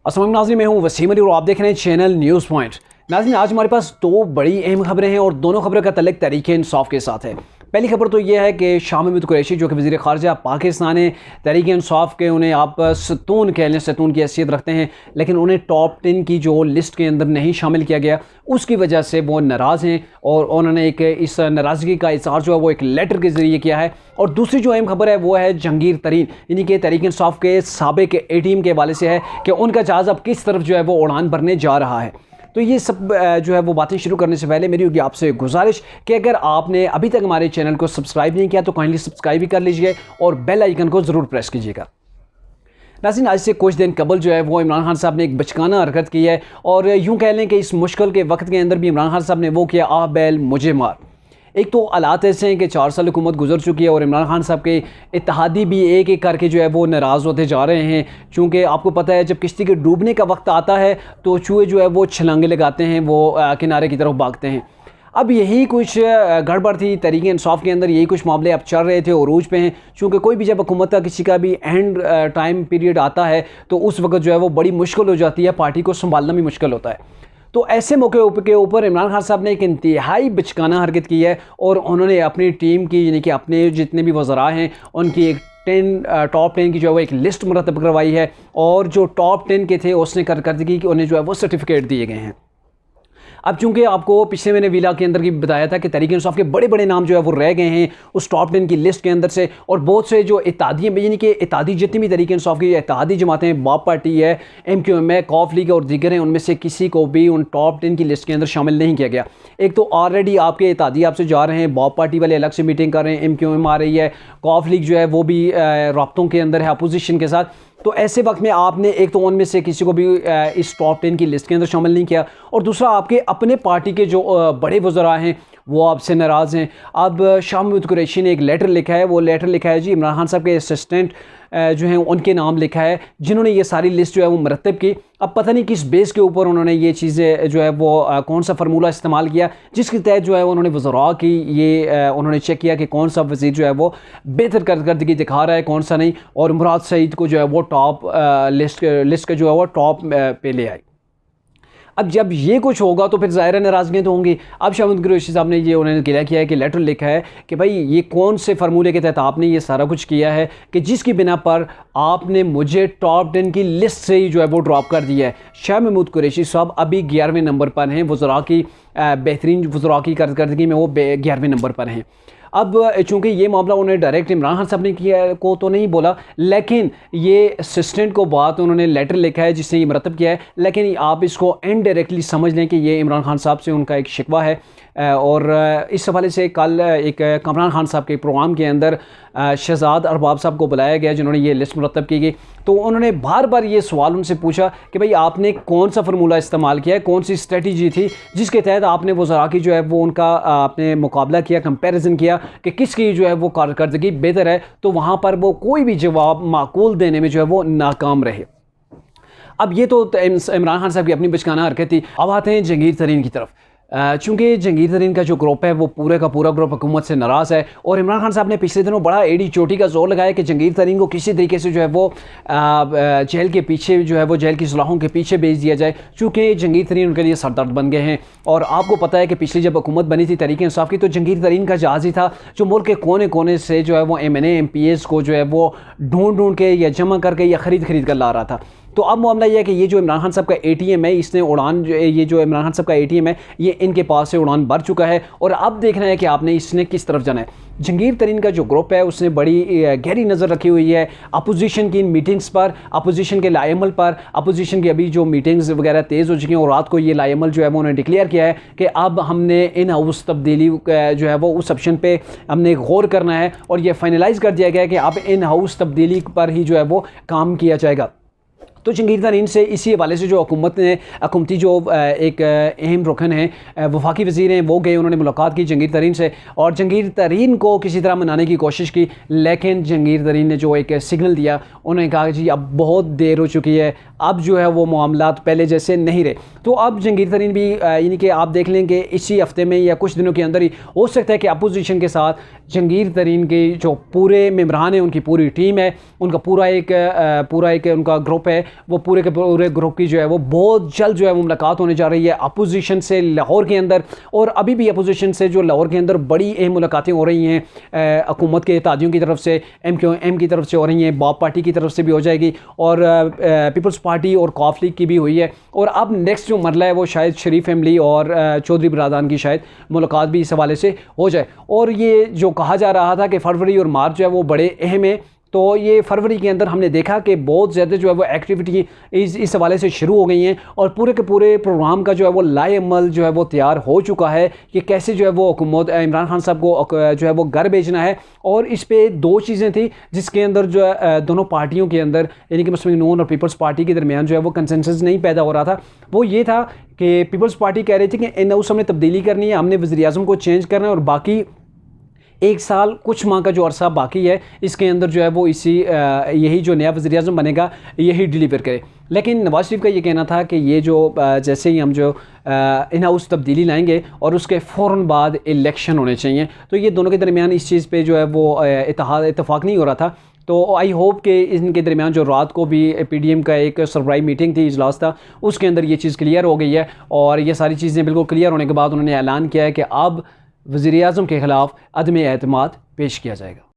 अस्सलाम वालेकुम नाज़रीन, मैं हूँ वसीम अली और आप देख रहे हैं चैनल न्यूज़ पॉइंट। नाज़रीन, आज हमारे पास दो बड़ी अहम खबरें हैं और दोनों खबरों का तल्लुक़ तहरीक-ए-इंसाफ़ के साथ है। पहली खबर तो यह है कि शाह महमूद कुरैशी जो कि वज़ीर ख़ारिजा पाकिस्तान है, तहरीक-ए-इंसाफ़ के उन्हें आप सतून कह लें, सतून की हैसियत रखते हैं, लेकिन उन्हें टॉप 10 की जो लिस्ट के अंदर नहीं शामिल किया गया, उसकी वजह से वो नाराज़ हैं और उन्होंने इस नाराज़गी का इज़हार जो है वो एक लेटर के ज़रिए किया है। और दूसरी जो अहम खबर है वो है जहांगीर तरीन, यानी कि तहरीक-ए-इंसाफ़ के साबिक़ ए-टीम के हवाले से है कि उनका जहाज़ अब किस तरफ जो है वो उड़ान भरने जा रहा है। तो ये सब जो है वो बातें शुरू करने से पहले मेरी होगी आपसे गुजारिश कि अगर आपने अभी तक हमारे चैनल को सब्सक्राइब नहीं किया तो काइंडली सब्सक्राइब भी कर लीजिए और बेल आइकन को ज़रूर प्रेस कीजिएगा। नाज़रीन, आज से कुछ दिन कबल जो है वो इमरान खान साहब ने एक बचकाना हरकत की है और यूँ कह लें कि इस मुश्किल के वक्त के अंदर भी इमरान खान साहब ने वो किया, आ बैल मुझे मार। एक तो हालात ऐसे हैं कि 4 साल हुकूमत गुजर चुकी है और इमरान खान साहब के इत्तेहादी भी एक एक करके जो है वो नाराज़ होते जा रहे हैं। चूँकि आपको पता है जब किश्ती के डूबने का वक्त आता है तो चूहे जो है वो छलांगे लगाते हैं, वो किनारे की तरफ भागते हैं। अब यही कुछ गड़बड़ थी तहरीक-ए-इंसाफ़ के अंदर, यही कुछ मामले अब चल रहे थे, उरूज पे हैं। चूँकि कोई भी जब हुकूमत का किसी का भी एंड टाइम पीरियड आता है तो उस वक्त जो है वो बड़ी मुश्किल हो जाती है, पार्टी को संभालना भी मुश्किल होता है। तो ऐसे मौके के ऊपर इमरान खान साहब ने एक इंतहाई बचकाना हरकत की है और उन्होंने अपनी टीम की, यानी कि अपने जितने भी वज़रा हैं उनकी एक टॉप 10 की जो है वो एक लिस्ट मुरतब करवाई है और जो टॉप 10 के थे उसने कारकर्दगी की उन्हें जो है वो सर्टिफिकेट दिए गए हैं। अब चूंकि आपको पिछले मैंने वीला के अंदर की बताया था कि तहरीक-ए-इंसाफ़ के बड़े बड़े नाम जो है वो रह गए हैं उस टॉप 10 की लिस्ट के अंदर से, और बहुत से जो इत्तेहादी हैं, यानी कि इत्तेहादी जितनी भी तहरीक-ए-इंसाफ़ की इत्तेहादी जमातें हैं, बाप पार्टी है, MQM है, कौफ लीग और दीगर हैं, उनमें से किसी को भी उन टॉप 10 की लिस्ट के अंदर शामिल नहीं किया गया। एक तो ऑलरेडी आपके इत्तेहादी आपसे जा रहे हैं, बाप पार्टी वाले अलग से मीटिंग कर रहे हैं, MQM आ रही है, कौफ लीग जो है वो भी राब्तों के अंदर है अपोजिशन के साथ। तो ऐसे वक्त में आपने एक तो उनमें से किसी को भी इस टॉप 10 की लिस्ट के अंदर शामिल नहीं किया, और दूसरा आपके अपने पार्टी के जो बड़े वज़रा हैं वो आपसे नाराज़ हैं। अब शाह महमूद कुरैशी ने एक लेटर लिखा है, वो लेटर लिखा है जी इमरान खान साहब के असिस्टेंट जो हैं उनके नाम लिखा है, जिन्होंने ये सारी लिस्ट जो है वो मरतब की। अब पता नहीं किस बेस के ऊपर उन्होंने ये चीज़ें जो है वो कौन सा फार्मूला इस्तेमाल किया जिसके तहत जो है उन्होंने वज़रा की ये उन्होंने चेक किया कि कौन सा वज़ीर जो है वो बेहतर कारकर्दगी दिखा रहा है, कौन सा नहीं, और मुराद सईद को जो है वो टॉप लिस्ट का जो है वो टॉप पे ले आए। अब जब ये कुछ होगा तो फिर ज़ाहिर नाराज़गियाँ तो होंगी। अब शाह महमूद कुरैशी साहब ने ये उन्होंने क्लियर किया है कि लेटर लिखा है कि भाई ये कौन से फार्मूले के तहत आपने ये सारा कुछ किया है कि जिसकी बिना पर आपने मुझे टॉप 10 की लिस्ट से ही जो है वो ड्रॉप कर दिया है। शाह महमूद कुरैशी साहब अभी 11वें नंबर पर हैं, वज़रा की बेहतरीन वज़रा की कारकर्दगी में वो 11वें नंबर पर हैं। अब चूँकि ये मामला उन्होंने डायरेक्ट इमरान खान साहब ने किया को तो नहीं बोला, लेकिन ये असिस्टेंट को बात उन्होंने लेटर लिखा है जिससे ये मरतब किया है, लेकिन आप इसको इनडायरेक्टली समझ लें कि ये इमरान खान साहब से उनका एक शिकवा है। और इस हवाले से कल एक कमरान खान साहब के प्रोग्राम के अंदर शहजाद अरबाब साहब को बुलाया गया जिन्होंने ये लिस्ट मुरतब की गई। तो उन्होंने बार बार ये सवाल उनसे पूछा कि भाई आपने कौन सा फार्मूला इस्तेमाल किया है, कौन सी स्ट्रेटजी थी जिसके तहत आपने वज़रा की जो है वो उनका आपने मुकाबला किया, कंपैरिजन किया कि किसकी जो है वो कारकर्दगी बेहतर है। तो वहाँ पर वो कोई भी जवाब माकूल देने में जो है वो नाकाम रहे। अब ये तो इमरान खान साहब की अपनी बचकाना हरकत थी। अब आते हैं जहांगीर तरीन की तरफ। चूँकि जहांगीर तरीन का जो ग्रुप है वो पूरे का पूरा ग्रुप हुकूमत से नाराज़ है और इमरान खान साहब ने पिछले दिनों बड़ा एड़ी चोटी का जोर लगाया कि जहांगीर तरीन को किसी तरीके से जो है वो जेल के पीछे जो है वो जेल की सलाहों के पीछे भेज दिया जाए, चूँकि जहांगीर तरीन उनके लिए सरदर्द बन गए हैं। और आपको पता है कि पिछली जब हुकूमत बनी थी तहरीक-ए-इंसाफ़ की तो जहांगीर तरीन का जहाज़ ही था जो मुल्क के कोने कोने से जो है वो MNA MPs को जो है वो ढूंढ के या जमा करके या ख़रीद कर ला रहा था। तो अब मामला ये है कि ये जो इमरान खान साहब का ATM है, इसने उड़ान जो ये जो इमरान खान साहब का ATM है ये इनके पास से उड़ान भर चुका है और अब देखना है कि आपने इसने किस तरफ जाना है। जहांगीर तरीन का जो ग्रुप है उसने बड़ी गहरी नज़र रखी हुई है अपोजिशन की मीटिंग्स पर, अपोजिशन के लाएमल पर। अपोजिशन की अभी जो मीटिंग्स वगैरह तेज़ हो चुकी हैं और रात को ये लाएमल जो है वो उन्होंने डिक्लेयर किया है कि अब हमने इन हाउस तब्दीली जो है वो उस ऑप्शन पे हमने गौर करना है और ये फाइनलाइज़ कर दिया गया है कि अब इन हाउस तब्दीली पर ही जो है वो काम किया जाएगा। तो जहांगीर तरीन से इसी हवाले से जो हुकूमती जो एक अहम रुकन है वफाकी वज़ीर हैं वो गए, उन्होंने मुलाकात की जहांगीर तरीन से और जहांगीर तरीन को किसी तरह मनाने की कोशिश की, लेकिन जहांगीर तरीन ने जो एक सिग्नल दिया उन्होंने कहा कि जी अब बहुत देर हो चुकी है, अब जो है वो मामलात पहले जैसे नहीं रहे। तो अब जहांगीर तरीन भी यानी कि आप देख लें कि इसी हफ्ते में या कुछ दिनों के अंदर ही हो सकता है कि अपोजिशन के साथ जहांगीर तरीन के जो पूरे मेंबरान हैं, उनकी पूरी टीम है, उनका पूरा एक उनका ग्रुप है, वो पूरे के पूरे ग्रुप की जो है वो बहुत जल्द जो है वो मुलाकात होने जा रही है अपोजिशन से लाहौर के अंदर। और अभी भी अपोजिशन से जो लाहौर के अंदर बड़ी अहम मुलाकातें हो रही हैं हुकूमत के इत्तेहादियों की तरफ से, MQM की तरफ से हो रही हैं, बाप पार्टी की तरफ से भी हो जाएगी और पीपल्स पार्टी और कॉफ लीग की भी हुई है। और अब नेक्स्ट जो मरला है वो शायद शरीफ फैमिली और चौधरी बिरादान की शायद मुलाकात भी इस हवाले से हो जाए। और ये जो कहा जा रहा था कि फरवरी और मार्च जो है वो बड़े अहम है, तो ये फरवरी के अंदर हमने देखा कि बहुत ज़्यादा जो है वो एक्टिविटी इस हवाले से शुरू हो गई हैं और पूरे के पूरे प्रोग्राम का जो है वो लाएअमल जो है वो तैयार हो चुका है कि कैसे जो है वो हुकूमत इमरान खान साहब को जो है वो घर भेजना है। और इस पे दो चीज़ें थी जिसके अंदर जो है दोनों पार्टियों के अंदर यानी कि मुस्लिम नून और पीपल्स पार्टी के दरमियान जो है वो कंसेंसस नहीं पैदा हो रहा था। वो ये था कि पीपल्स पार्टी कह रही थी कि इन उस हमने तब्दीली करनी है, हमने वज़ीर आज़म को चेंज करना है और बाकी एक साल कुछ माह का जो अरसा बाकी है इसके अंदर जो है वो यही जो नया वज़ीर आज़म बनेगा यही डिलीवर करे। लेकिन नवाज़ शरीफ का ये कहना था कि ये जो जैसे ही हम जो इन हाउस तब्दीली लाएंगे और उसके फ़ौरन बाद इलेक्शन होने चाहिए, तो ये दोनों के दरमियान इस चीज़ पे जो है वो इत्तेफाक नहीं हो रहा था। तो आई होप कि इनके दरमियान जो रात को भी PDM का एक सरप्राइज मीटिंग थी, इजलास था, उसके अंदर ये चीज़ क्लियर हो गई है। और ये सारी चीज़ें बिल्कुल क्लियर होने के बाद उन्होंने ऐलान किया है कि अब वज़ीर आज़म के ख़िलाफ़ अदम एतमाद पेश किया जाएगा।